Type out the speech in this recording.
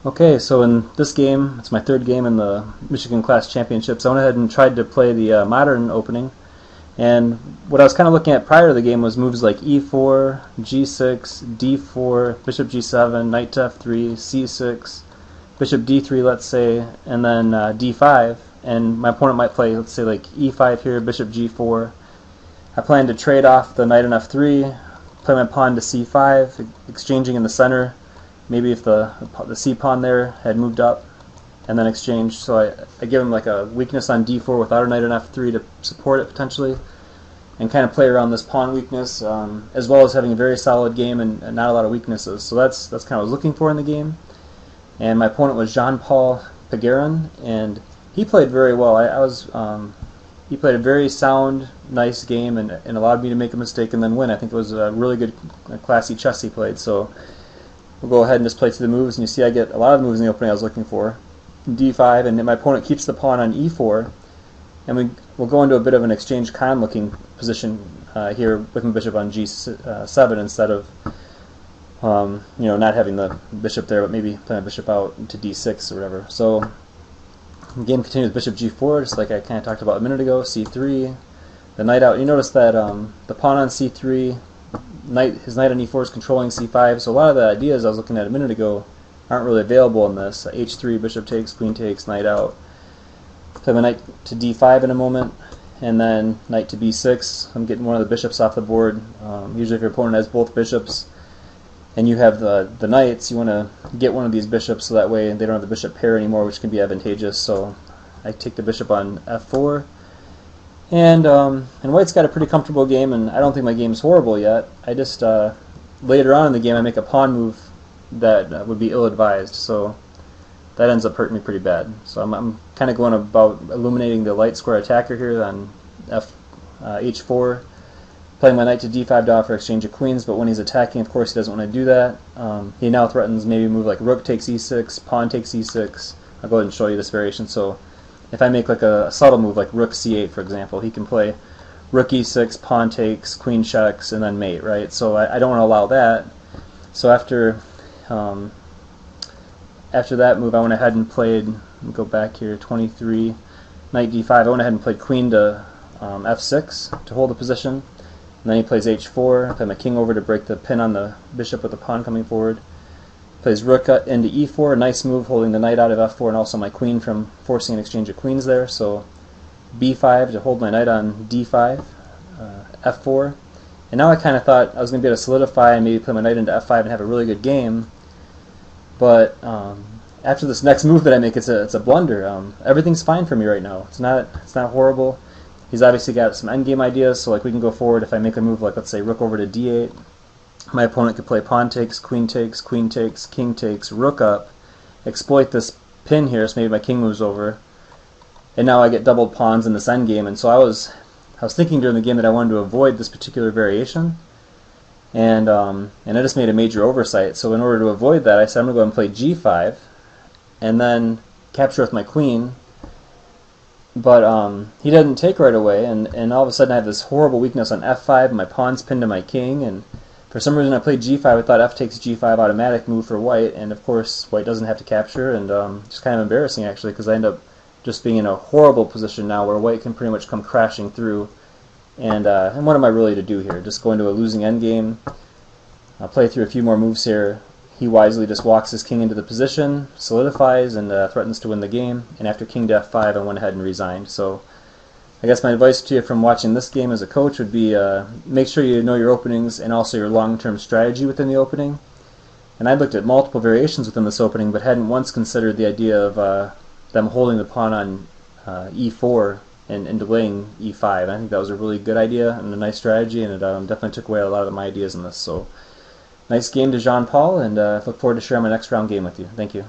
Okay, so in this game, it's my third game in the Michigan Class Championships. I went ahead and tried to play the modern opening, and what I was kind of looking at prior to the game was moves like e4, g6, d4, bishop g7, knight to f3, c6, bishop d3, let's say, and then d5. And my opponent might play, let's say, like e5 here, bishop g4. I plan to trade off the knight on f3, play my pawn to c5, exchanging in the center. Maybe if the c pawn there had moved up and then exchanged. So I give him like a weakness on d4 without a knight on f3 to support it potentially, and kind of play around this pawn weakness, as well as having a very solid game and not a lot of weaknesses. So that's kind of what I was looking for in the game. And my opponent was Jean-Paul Peguerin, and he played very well. He played a very sound, nice game, and allowed me to make a mistake and then win. I think it was a really good, classy chess he played. So we'll go ahead and just play through the moves, and you see I get a lot of the moves in the opening I was looking for. d5, and then my opponent keeps the pawn on e4, and we'll go into a bit of an exchange con looking position here with my bishop on g7 instead of not having the bishop there, but maybe playing a bishop out to d6 or whatever. So the game continues with bishop g4, just like I kind of talked about a minute ago. c3, the knight out. You notice that the pawn on c3, his knight on e4 is controlling c5, so a lot of the ideas I was looking at a minute ago aren't really available in this. H3, bishop takes, queen takes, knight out. Play my knight to d5 in a moment, and then knight to b6. I'm getting one of the bishops off the board. Usually if your opponent has both bishops and you have the knights, you want to get one of these bishops so that way they don't have the bishop pair anymore, which can be advantageous. So I take the bishop on f4. And White's got a pretty comfortable game, and I don't think my game's horrible yet. I just, later on in the game, I make a pawn move that would be ill-advised, so that ends up hurting me pretty bad. So I'm kind of going about illuminating the light square attacker here on h4, playing my knight to d5 to offer exchange of queens, but when he's attacking, of course, he doesn't want to do that. He now threatens maybe a move like rook takes e6, pawn takes e6. I'll go ahead and show you this variation. So if I make like a subtle move like rook c8, for example, he can play rook e6, pawn takes, queen checks, and then mate, right? So I don't want to allow that. So after that move, I went ahead and played, go back here, 23, knight d5. I went ahead and played queen to f6 to hold the position. And then he plays h4. I play my king over to break the pin on the bishop with the pawn coming forward. Plays rook into e4, a nice move holding the knight out of f4 and also my queen from forcing an exchange of queens there. So b5 to hold my knight on d5, f4. And now I kind of thought I was going to be able to solidify and maybe play my knight into f5 and have a really good game. But after this next move that I make, it's a blunder. Everything's fine for me right now. It's not horrible. He's obviously got some endgame ideas, so like we can go forward. If I make a move like, let's say, rook over to d8, my opponent could play pawn takes, king takes, rook up, exploit this pin here, so maybe my king moves over, and now I get doubled pawns in this endgame. And so I was thinking during the game that I wanted to avoid this particular variation, and I just made a major oversight. So in order to avoid that, I said I'm going to go and play g5, and then capture with my queen. But he didn't take right away, and all of a sudden I have this horrible weakness on f5, my pawn's pinned to my king, and for some reason I played g5. I thought f takes g5 automatic move for white, and of course white doesn't have to capture, and just kind of embarrassing actually, because I end up just being in a horrible position now where white can pretty much come crashing through. And what am I really to do here? Just go into a losing endgame. I'll play through a few more moves here. He wisely just walks his king into the position, solidifies, and threatens to win the game. And after king to f5, I went ahead and resigned. So I guess my advice to you from watching this game as a coach would be make sure you know your openings and also your long-term strategy within the opening. And I looked at multiple variations within this opening, but hadn't once considered the idea of them holding the pawn on e4 and delaying e5. I think that was a really good idea and a nice strategy, and it definitely took away a lot of my ideas in this. So nice game to Jean-Paul, and I look forward to sharing my next round game with you. Thank you.